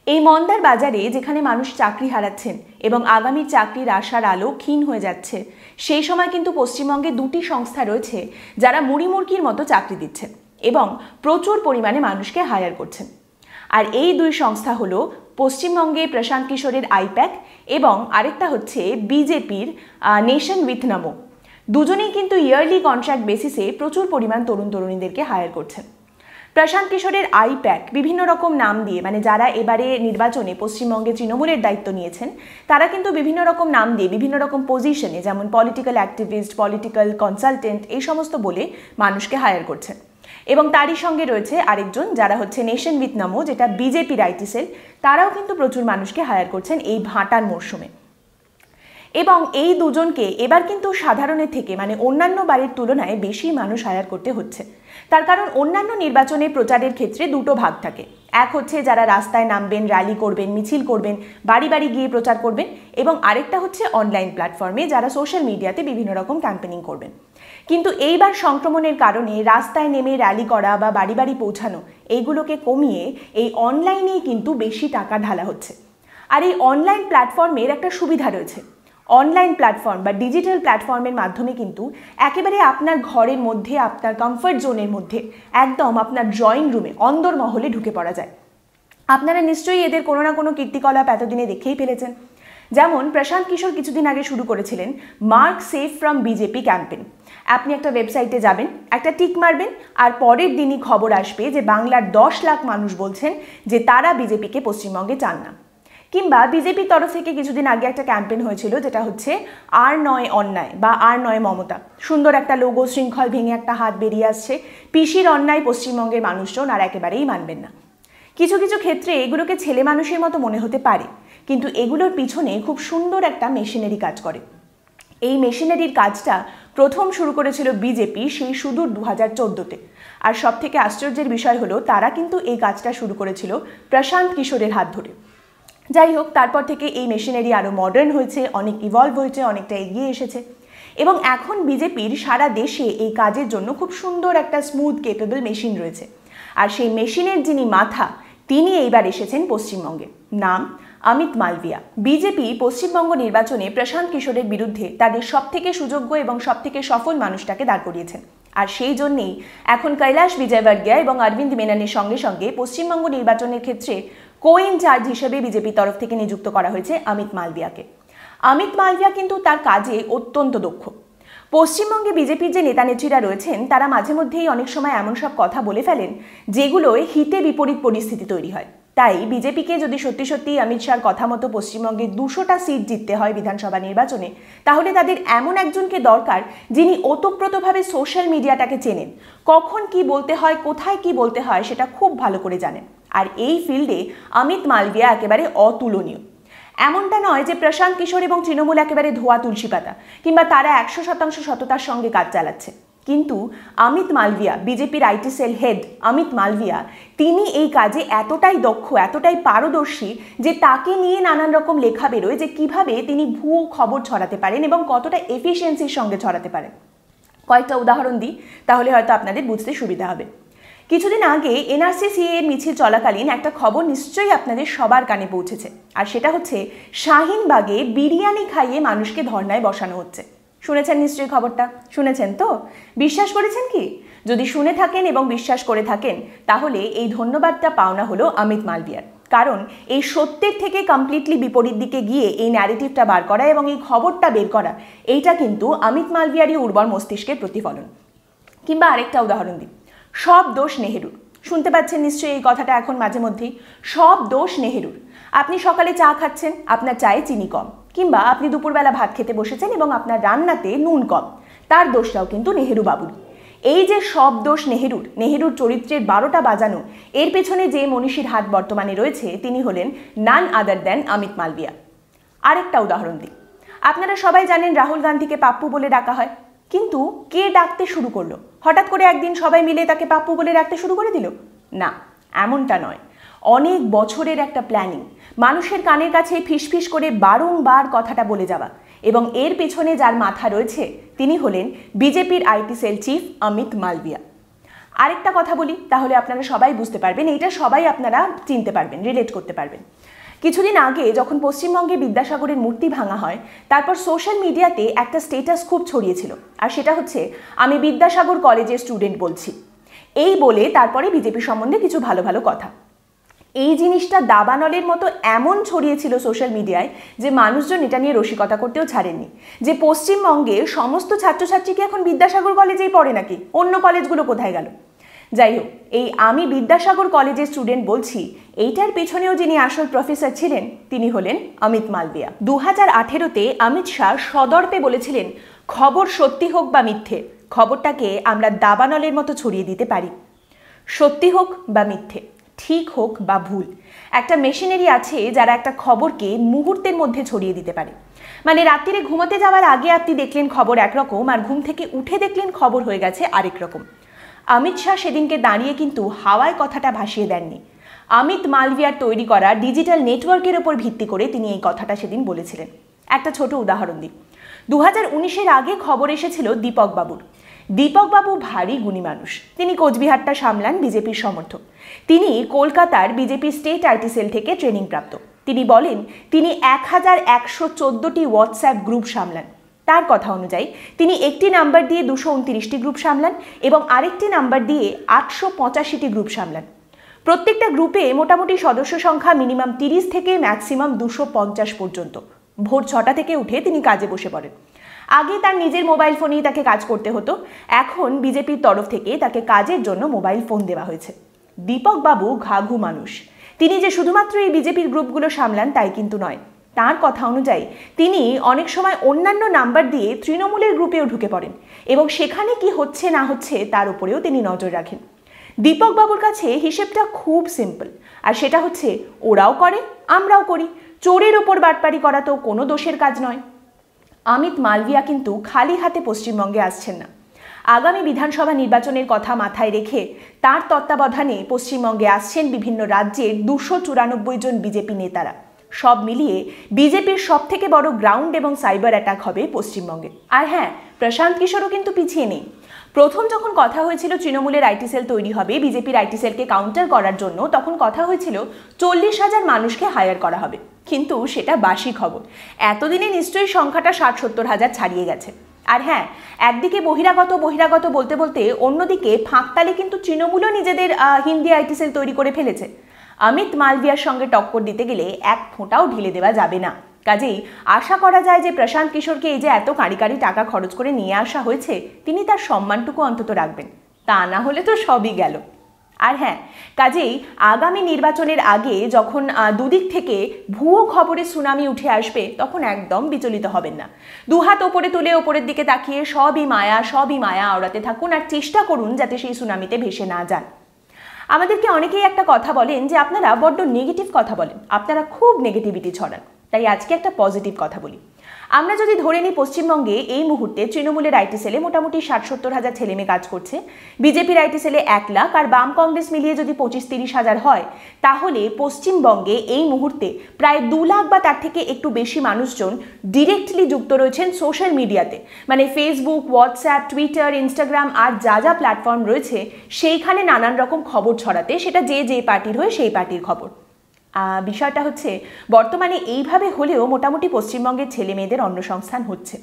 এই মন্দার বাজারে যেখানে মানুষ চাকরি হারাচ্ছেন এবং আগামী চাকরির আশার আলো ক্ষীণ হয়ে যাচ্ছে, সেই সময় কিন্তু পশ্চিমবঙ্গে দুটি সংস্থা রয়েছে যারা মুড়িমুড়কির মতো চাকরি দিচ্ছেন এবং প্রচুর পরিমাণে মানুষকে হায়ার করছেন। আর এই দুই সংস্থা হলো পশ্চিমবঙ্গে প্রশান্ত কিশোরের আইপ্যাক এবং আরেকটা হচ্ছে বিজেপির নেশন উইথ নামো। দুজনেই কিন্তু ইয়ারলি কন্ট্রাক্ট বেসিসে প্রচুর পরিমাণ তরুণ তরুণীদেরকে হায়ার করছেন। প্রশান্ত কিশোরের আইপ্যাক বিভিন্ন রকম নাম দিয়ে, মানে যারা এবারে নির্বাচনে পশ্চিমবঙ্গে তৃণমূলের দায়িত্ব নিয়েছেন তারা কিন্তু বিভিন্ন রকম নাম দিয়ে বিভিন্ন রকম পজিশনে, যেমন পলিটিক্যাল অ্যাক্টিভিস্ট, পলিটিক্যাল কনসালটেন্ট, এই সমস্ত বলে মানুষকে হায়ার করছেন। এবং তারই সঙ্গে রয়েছে আরেকজন যারা হচ্ছে নেশন উইথ নামো, যেটা বিজেপির আইটি সেল, তারাও কিন্তু প্রচুর মানুষকে হায়ার করছেন এই ভাটার মরশুমে। এবং এই দুজনকে এবার কিন্তু সাধারণের থেকে, মানে অন্যান্য বারের তুলনায় বেশি মানুষ হায়ার করতে হচ্ছে। তার কারণ অন্যান্য নির্বাচনের প্রচারের ক্ষেত্রে দুটো ভাগ থাকে। এক হচ্ছে যারা রাস্তায় নামবেন, র্যালি করবেন, মিছিল করবেন, বাড়ি বাড়ি গিয়ে প্রচার করবেন, এবং আরেকটা হচ্ছে অনলাইন প্ল্যাটফর্মে যারা সোশ্যাল মিডিয়াতে বিভিন্ন রকম ক্যাম্পেনিং করবেন। কিন্তু এইবার সংক্রমণের কারণে রাস্তায় নেমে র্যালি করা বা বাড়ি বাড়ি পৌঁছানো এইগুলোকে কমিয়ে এই অনলাইনেই কিন্তু বেশি টাকা ঢালা হচ্ছে। আর এই অনলাইন প্ল্যাটফর্মের একটা সুবিধা রয়েছে। অনলাইন প্ল্যাটফর্ম বা ডিজিটাল প্ল্যাটফর্মের মাধ্যমে কিন্তু একেবারে আপনার ঘরের মধ্যে, আপনার কমফর্ট জোনের মধ্যে, একদম আপনার ড্রয়িং রুমে অন্দরমহলে ঢুকে পড়া যায়। আপনারা নিশ্চয়ই এদের কোনো না কোনো কীর্তিকলাপ এতদিনে দেখেই ফেলেছেন। যেমন প্রশান্ত কিশোর কিছুদিন আগে শুরু করেছিলেন mark safe from BJP campaign. আপনি একটা ওয়েবসাইটে যাবেন, একটা টিক মারবেন, আর পরের দিনই খবর আসবে যে বাংলার 10 লাখ মানুষ বলছেন যে তারা বিজেপিকে পশ্চিমবঙ্গে চান না। কিংবা বিজেপির তরফ থেকে কিছুদিন আগে একটা ক্যাম্পেইন হয়েছিল যেটা হচ্ছে আর নয় অন্যায় বা আর নয় মমতা। সুন্দর একটা লোগো, শৃঙ্খল ভেঙে একটা হাত বেরিয়ে আসছে। পিসির অন্যায় পশ্চিমবঙ্গের মানুষজন আর একেবারেই মানবেন না। কিছু কিছু ক্ষেত্রে এগুলোকে ছেলে মানুষের মতো মনে হতে পারে, কিন্তু এগুলোর পিছনে খুব সুন্দর একটা মেশিনারি কাজ করে। এই মেশিনারির কাজটা প্রথম শুরু করেছিল বিজেপি সেই সুদূর 2014-তে। আর সব থেকে আশ্চর্যের বিষয় হলো তারা কিন্তু এই কাজটা শুরু করেছিল প্রশান্ত কিশোরের হাত ধরে। যাই হোক, তারপর থেকে এই মেশিনারি আরও মডার্ন হয়েছে, অনেক ইভলভ হয়েছে, অনেকটা এগিয়ে এসেছে এবং এখন বিজেপির সারা দেশে এই কাজের জন্য খুব সুন্দর একটা স্মুথ কেপেবল মেশিন রয়েছে। আর সেই মেশিনের যিনি মাথা, তিনি এইবার এসেছেন পশ্চিমবঙ্গে। নাম অমিত মালভিয়া। বিজেপি পশ্চিমবঙ্গ নির্বাচনে প্রশান্ত কিশোরের বিরুদ্ধে তাদের সবথেকে সুযোগ্য এবং সবথেকে সফল মানুষটাকে দাঁড় করিয়েছেন। আর সেই জন্যেই এখন কৈলাশ বিজয়বর্গিয়া এবং অরবিন্দ মেননের সঙ্গে সঙ্গে পশ্চিমবঙ্গ নির্বাচনের ক্ষেত্রে কো-ইনচার্জ হিসেবে বিজেপির তরফ থেকে নিযুক্ত করা হয়েছে অমিত মালভিয়াকে। অমিত মালভিয়া কিন্তু তার কাজে অত্যন্ত দক্ষ। পশ্চিমবঙ্গে বিজেপির যে নেতা নেত্রীরা রয়েছেন তারা মাঝে মধ্যেই অনেক সময় এমন সব কথা বলে ফেলেন যেগুলোয় হিতে বিপরীত পরিস্থিতি তৈরি হয়। তাই বিজেপিকে যদি সত্যি সত্যি অমিত শাহর কথা মতো পশ্চিমবঙ্গে 200টা সিট জিততে হয় বিধানসভা নির্বাচনে, তাহলে তাদের এমন একজনকে দরকার যিনি ওতপ্রোতভাবে সোশ্যাল মিডিয়াটাকে চেনেন, কখন কি বলতে হয়, কোথায় কি বলতে হয় সেটা খুব ভালো করে জানেন। আর এই ফিল্ডে অমিত মালভিয়া একেবারে অতুলনীয়। এমনটা নয় যে প্রশান্ত কিশোর এবং তৃণমূল একেবারে ধোয়া তুলসী পাতা কিংবা তারা 100% সততার সঙ্গে কাজ চালাচ্ছে, কিন্তু অমিত মালভিয়া, বিজেপির IT cell head Amit Malaviya, তিনি এই কাজে এতটাই দক্ষ, এতটাই পারদর্শী যে তাকে নিয়ে নানান রকম লেখা বেরোয় যে কিভাবে তিনি ভুয়ো খবর ছড়াতে পারেন এবং কতটা এফিসিয়েন্সির সঙ্গে ছড়াতে পারেন। কয়েকটা উদাহরণ দিই, তাহলে হয়তো আপনাদের বুঝতে সুবিধা হবে। কিছুদিন আগে এনআরসি এর মিছিল চলাকালীন একটা খবর নিশ্চয়ই আপনাদের সবার কানে পৌঁছেছে, আর সেটা হচ্ছে শাহিনবাগে বিরিয়ানি খাইয়ে মানুষকে ধর্নায় বসানো হচ্ছে। শুনেছেন নিশ্চয়ই খবরটা? শুনেছেন তো? বিশ্বাস করেছেন কি? যদি শুনে থাকেন এবং বিশ্বাস করে থাকেন তাহলে এই ধন্যবাদটা পাওনা হলো অমিত মালভিয়ার। কারণ এই সত্যের থেকে কমপ্লিটলি বিপরীত দিকে গিয়ে এই ন্যারেটিভটা বার করা এবং এই খবরটা বের করা, এইটা কিন্তু অমিত মালভিয়ারই উর্বর মস্তিষ্কের প্রতিফলন। কিংবা আরেকটা উদাহরণ দিই, সব দোষ নেহেরুর। শুনতে পাচ্ছেন নিশ্চয়ই এই কথাটা এখন মাঝে মধ্যেই, সব দোষ নেহেরুর। আপনি সকালে চা খাচ্ছেন, আপনার চায়ে চিনি কম, কিংবা আপনি দুপুরবেলা ভাত খেতে বসেছেন এবং আপনার রান্নাতে নুন কম, তার দোষটাও কিন্তু নেহেরু বাবুর। এই যে সব দোষ নেহেরুর, নেহেরুর চরিত্রের 12টা বাজানো, এর পেছনে যে মনীষীর হাত বর্তমানে রয়েছে তিনি হলেন নান আদার দেন অমিত মালভিয়া। আরেকটা উদাহরণ দিই, আপনারা সবাই জানেন রাহুল গান্ধীকে পাপ্পু বলে ডাকা হয়, কিন্তু কে ডাকতে শুরু করলো? হঠাৎ করে একদিন সবাই মিলে তাকে পাপ্পু বলে ডাকতে শুরু করে দিল? না, এমনটা নয়। অনেক বছরের একটা প্ল্যানিং, মানুষের কানের কাছে ফিসফিস করে বারংবার কথাটা বলে যাওয়া, এবং এর পেছনে যার মাথা রয়েছে তিনি হলেন বিজেপির IT cell chief Amit Malaviya. আরেকটা কথা বলি, তাহলে আপনারা সবাই বুঝতে পারবেন, এইটা সবাই আপনারা চিনতে পারবেন, রিলেট করতে পারবেন। কিছুদিন আগে যখন পশ্চিমবঙ্গে বিদ্যাসাগরের মূর্তি ভাঙা হয়, তারপর সোশ্যাল মিডিয়াতে একটা স্টেটাস খুব ছড়িয়েছিল, আর সেটা হচ্ছে আমি বিদ্যাসাগর কলেজের স্টুডেন্ট বলছি, এই বলে তারপরে বিজেপি সম্বন্ধে কিছু ভালো ভালো কথা। এই জিনিসটা দাবানলের মতো এমন ছড়িয়েছিল সোশ্যাল মিডিয়ায় যে মানুষজন এটা নিয়ে রসিকতা করতেও ছাড়েননি, যে পশ্চিমবঙ্গে সমস্ত ছাত্রছাত্রী কি এখন বিদ্যাসাগর কলেজেই পড়ে নাকি, অন্য কলেজগুলো কোথায় গেল। যাই হোক, এই আমি বিদ্যাসাগর কলেজের স্টুডেন্ট বলছি এইটার পেছনেও যিনি আসল প্রফেসর ছিলেন তিনি হলেন অমিত মালবিয়া। 2018-তে অমিত শাহ সদর্পে বলেছিলেন, খবর সত্যি হোক বা মিথ্যে, খবরটাকে আমরা দাবানলের মতো ছড়িয়ে দিতে পারি। সত্যি হোক বা মিথ্যে, ঠিক হোক বা ভুল, একটা মেশিনারি আছে যারা একটা খবরকে মুহূর্তের মধ্যে ছড়িয়ে দিতে পারে। মানে রাত্রিরে ঘুমাতে যাওয়ার আগে আপনি দেখলেন খবর একরকম, আর ঘুম থেকে উঠে দেখলেন খবর হয়ে গেছে আরেক রকম। অমিত শাহ সেদিনকে দাঁড়িয়ে কিন্তু হাওয়ায় কথাটা ভাসিয়ে দেননি। অমিত মালভিয়ার তৈরি করা ডিজিটাল নেটওয়ার্কের ওপর ভিত্তি করে তিনি এই কথাটা সেদিন বলেছিলেন। একটা ছোট উদাহরণ দিই, 2019-এর আগে খবর এসেছিল দীপক বাবুর। দীপক বাবু ভারী গুণী মানুষ, তিনি কোচবিহারটা সামলান, বিজেপির সমর্থক। তিনি কলকাতার বিজেপি স্টেট আইটি সেল থেকে ট্রেনিং প্রাপ্ত। তিনি বলেন তিনি 1114টি হোয়াটসঅ্যাপ গ্রুপ সামলান। তার কথা অনুযায়ী তিনি একটি নাম্বার দিয়ে 229টি গ্রুপ সামলান এবং আরেকটি নাম্বার দিয়ে 885টি গ্রুপ সামলান। প্রত্যেকটা গ্রুপে মোটামুটি সদস্য সংখ্যা মিনিমাম 30 থেকে ম্যাক্সিমাম 250 পর্যন্ত। ভোর 6টা থেকে উঠে তিনি কাজে বসে পড়েন। আগে তার নিজের মোবাইল ফোনেই তাকে কাজ করতে হতো, এখন বিজেপির তরফ থেকে তাকে কাজের জন্য মোবাইল ফোন দেওয়া হয়েছে। দীপক বাবু ঘাঘু মানুষ, তিনি যে শুধুমাত্র এই বিজেপির গ্রুপগুলো সামলান তাই কিন্তু নয়। তার কথা অনুযায়ী তিনি অনেক সময় অন্যান্য নাম্বার দিয়ে তৃণমূলের গ্রুপেও ঢুকে পড়েন এবং সেখানে কি হচ্ছে না হচ্ছে তার উপরেও তিনি নজর রাখেন। দীপক বাবুর কাছে হিসেবটা খুব সিম্পল, আর সেটা হচ্ছে ওরাও করে আমরাও করি, চোরের ওপর বাটপারি করা তো কোনো দোষের কাজ নয়। অমিত মালভিয়া কিন্তু খালি হাতে পশ্চিমবঙ্গে আসছেন না। আগামী বিধানসভা নির্বাচনের কথা মাথায় রেখে তার তত্ত্বাবধানে পশ্চিমবঙ্গে আসছেন বিভিন্ন রাজ্যের 294 জন বিজেপি নেতারা। সব মিলিয়ে বিজেপির সবথেকে বড় গ্রাউন্ড এবং সাইবার অ্যাটাক হবে পশ্চিমবঙ্গে। আর হ্যাঁ, প্রশান্ত কিশোরও কিন্তু পিছিয়ে নেই। প্রথম যখন কথা হয়েছিল তৃণমূলের আইটি সেল তৈরি হবে বিজেপির আইটি সেলকে কাউন্টার করার জন্য, তখন কথা হয়েছিল 40,000 মানুষকে হায়ার করা হবে, কিন্তু সেটা বাসি খবর। এতদিনে নিশ্চয়ই সংখ্যাটা 60-70 হাজার ছাড়িয়ে গেছে। আর হ্যাঁ, একদিকে বহিরাগত বলতে বলতে অন্যদিকে ফাঁকতালে কিন্তু তৃণমূলও নিজেদের হিন্দি আইটি সেল তৈরি করে ফেলেছে। অমিত মালভিয়ার সঙ্গে টক্কর দিতে গেলে এক ফোঁটাও ঢিলে দেওয়া যাবে না। কাজেই আশা করা যায় যে প্রশান্ত কিশোরকে এই যে এত কাঁড়ি টাকা খরচ করে নিয়ে আসা হয়েছে, তিনি তার সম্মানটুকু অন্তত রাখবেন, তা না হলে তো সবই গেল। আর হ্যাঁ, কাজেই আগামী নির্বাচনের আগে যখন দুদিক থেকে ভুয়ো খবরের সুনামি উঠে আসবে তখন একদম বিচলিত হবেন না। দুহাত ওপরে তুলে ওপরের দিকে তাকিয়ে সবই মায়া আওড়াতে থাকুন, আর চেষ্টা করুন যাতে সেই সুনামিতে ভেসে না যান। আমাদেরকে অনেকেই একটা কথা বলেন যে আপনারা বড্ড নেগেটিভ কথা বলেন, আপনারা খুব নেগেটিভিটি ছড়ান। তাই আজকে একটা পজিটিভ কথা বলি। আমরা যদি ধরে নিই পশ্চিমবঙ্গে এই মুহূর্তে তৃণমূলের আইটি সেলে মোটামুটি 60-70 হাজার ছেলেমেয়ে কাজ করছে, বিজেপির আইটি সেলে 1 লাখ, আর বাম কংগ্রেস মিলিয়ে যদি 25-30 হাজার হয়, তাহলে পশ্চিমবঙ্গে এই মুহূর্তে প্রায় 2 লাখ বা তার থেকে একটু বেশি মানুষজন ডিরেক্টলি যুক্ত রয়েছেন সোশ্যাল মিডিয়াতে। মানে ফেসবুক, হোয়াটসঅ্যাপ, টুইটার, ইনস্টাগ্রাম আর যা প্ল্যাটফর্ম রয়েছে সেইখানে নানান রকম খবর ছড়াতে, সেটা যে পার্টির হয় সেই পার্টির খবর। বিষয়টা হচ্ছে বর্তমানে এইভাবে হলেও মোটামুটি পশ্চিমবঙ্গের ছেলে মেয়েদের অন্নসংস্থান হচ্ছে।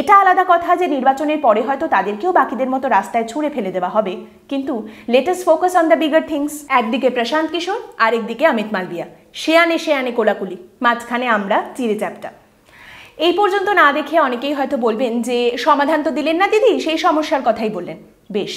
এটা আলাদা কথা যে নির্বাচনের পরে হয়তো তাদেরকেও বাকিদের মতো রাস্তায় ছুঁড়ে ফেলে দেওয়া হবে, কিন্তু let us focus on the bigger things. একদিকে প্রশান্ত কিশোর, আরেকদিকে অমিত মালভিয়া, শেয়ানে কোলাকুলি, মাঝখানে আমরা চিড়ে চ্যাপটা। এই পর্যন্ত না দেখে অনেকেই হয়তো বলবেন যে সমাধান তো দিলেন না দিদি, সেই সমস্যার কথাই বললেন। বেশ,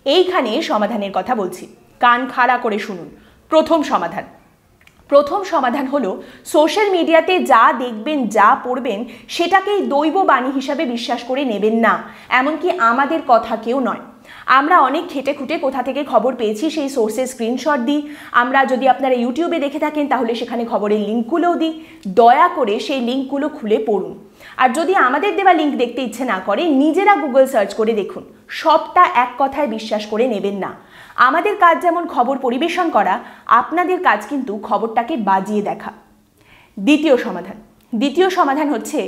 এইখানে সমাধানের কথা বলছি, কান খাড়া করে শুনুন। প্রথম সমাধান হলো সোশ্যাল মিডিয়াতে যা দেখবেন, যা পড়বেন সেটাকেই দৈব বাণী হিসাবে বিশ্বাস করে নেবেন না, এমনকি আমাদের কথা কেউ নয়। আমরা অনেক খেটে খুঁটে কোথা থেকে খবর পেয়েছি সেই সোর্সের স্ক্রিনশট দিই। আমরা যদি আপনারা ইউটিউবে দেখে থাকেন তাহলে সেখানে খবরের লিঙ্কগুলোও দিই। দয়া করে সেই লিঙ্কগুলো খুলে পড়ুন। আর যদি আমাদের দেওয়া লিঙ্ক দেখতে ইচ্ছে না করে, নিজেরা গুগল সার্চ করে দেখুন। সবটা এক কথায় বিশ্বাস করে নেবেন না। আমাদের কাজ যেমন খবর পরিবেশন করা, আপনাদের কাজ কিন্তু খবরটাকে বাজিয়ে দেখা। দ্বিতীয় সমাধান, দ্বিতীয় সমাধান হচ্ছে,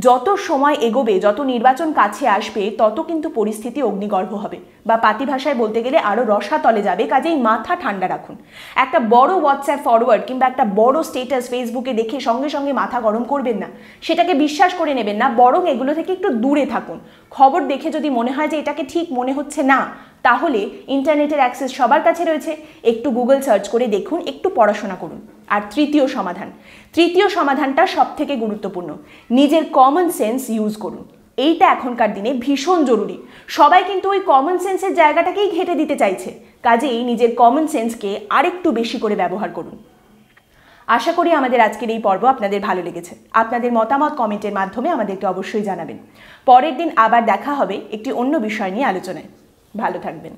যত সময় এগোবে, যত নির্বাচন কাছে আসবে, তত কিন্তু পরিস্থিতি অগ্নিগর্ভ হবে, বা পাতি ভাষায় বলতে গেলে আরও রসাতলে যাবে। কাজেই মাথা ঠান্ডা রাখুন। একটা বড় হোয়াটসঅ্যাপ ফরওয়ার্ড কিংবা একটা বড় স্টেটাস ফেসবুকে দেখে সঙ্গে সঙ্গে মাথা গরম করবেন না, সেটাকে বিশ্বাস করে নেবেন না, বরং এগুলো থেকে একটু দূরে থাকুন। খবর দেখে যদি মনে হয় যে এটাকে ঠিক মনে হচ্ছে না, তাহলে ইন্টারনেটের অ্যাক্সেস সবার কাছে রয়েছে, একটু গুগল সার্চ করে দেখুন, একটু পড়াশোনা করুন। আর তৃতীয় সমাধানটা সব থেকে গুরুত্বপূর্ণ, নিজের কমন সেন্স ইউজ করুন। এইটা এখনকার দিনে ভীষণ জরুরি। সবাই কিন্তু ওই কমন সেন্সের জায়গাটাকেই ঘেঁটে দিতে চাইছে। কাজেই নিজের কমন সেন্সকে আরেকটু বেশি করে ব্যবহার করুন। আশা করি আমাদের আজকের এই পর্ব আপনাদের ভালো লেগেছে। আপনাদের মতামত কমেন্টের মাধ্যমে আমাদেরকে অবশ্যই জানাবেন। পরের দিন আবার দেখা হবে একটি অন্য বিষয় নিয়ে আলোচনায়। ভালো থাকবেন।